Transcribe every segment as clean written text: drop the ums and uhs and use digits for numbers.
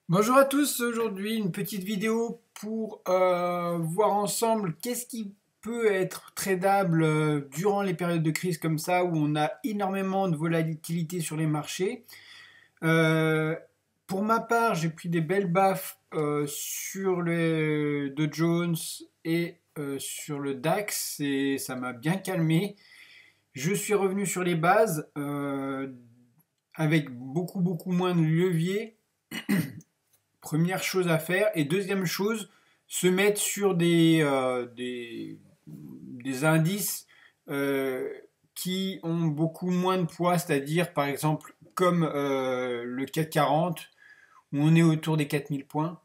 Bonjour à tous, aujourd'hui une petite vidéo pour voir ensemble qu'est-ce qui peut être tradable durant les périodes de crise comme ça où on a énormément de volatilité sur les marchés. Euh, pour ma part, j'ai pris des belles baffes sur le Dow Jones et sur le DAX et ça m'a bien calmé. Je suis revenu sur les bases avec beaucoup moins de levier. Première chose à faire. Et deuxième chose, se mettre sur des indices euh, qui ont beaucoup moins de poids, c'est-à-dire par exemple comme le CAC 40, où on est autour des 4000 points.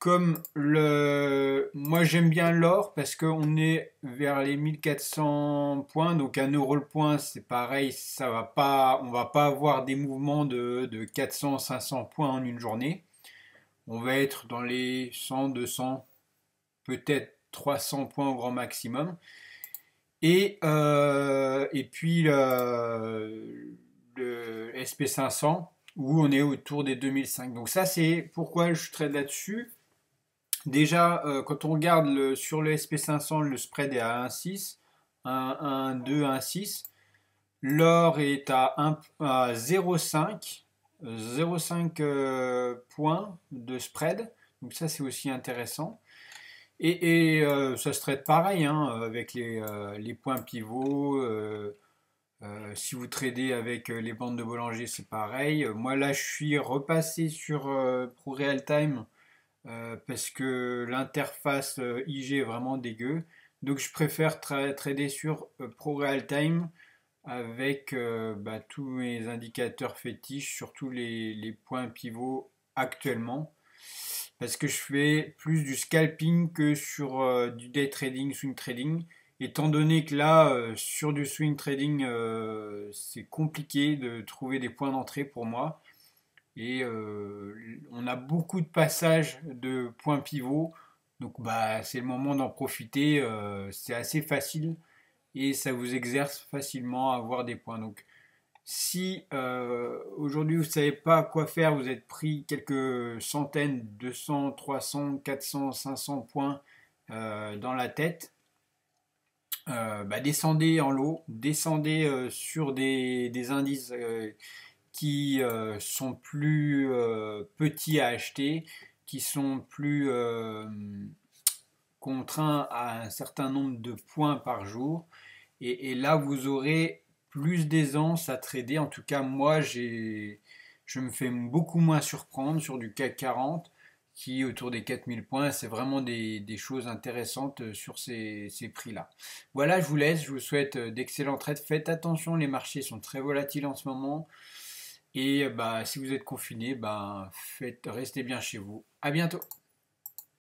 Moi j'aime bien l'or parce qu'on est vers les 1400 points, donc un euro le point c'est pareil, on va pas avoir des mouvements de 400, 500 points en une journée. On va être dans les 100, 200, peut-être 300 points au grand maximum. Et puis le SP500 où on est autour des 2005. Donc ça c'est pourquoi je trade là-dessus. Déjà, quand on regarde sur le SP500, le spread est à 1,6, 1,2, 1,6. L'or est à 0,5, 0,5 points de spread. Donc ça c'est aussi intéressant. Et ça se traite pareil hein, avec les points pivots. Si vous tradez avec les bandes de Bollinger, c'est pareil. Moi là, je suis repassé sur Pro Real Time parce que l'interface IG est vraiment dégueu. Donc je préfère trader sur Pro Real Time avec tous mes indicateurs fétiches, surtout les points pivots actuellement. Parce que je fais plus du scalping que sur du day trading, swing trading. Étant donné que là, sur du swing trading, c'est compliqué de trouver des points d'entrée pour moi. Et on a beaucoup de passages de points pivots. Donc bah, c'est le moment d'en profiter. C'est assez facile et ça vous exerce facilement à avoir des points. Donc si aujourd'hui vous ne savez pas quoi faire, vous êtes pris quelques centaines, 200, 300, 400, 500 points dans la tête, descendez en lot, descendez sur des indices qui sont plus petits à acheter, qui sont plus contraints à un certain nombre de points par jour. Et là, vous aurez plus d'aisance à trader. En tout cas, je me fais beaucoup moins surprendre sur du CAC 40 qui est autour des 4000 points. C'est vraiment des choses intéressantes sur ces prix-là. Voilà, je vous laisse. Je vous souhaite d'excellents trades. Faites attention, les marchés sont très volatiles en ce moment. Et bah, si vous êtes confiné, restez bien chez vous. À bientôt.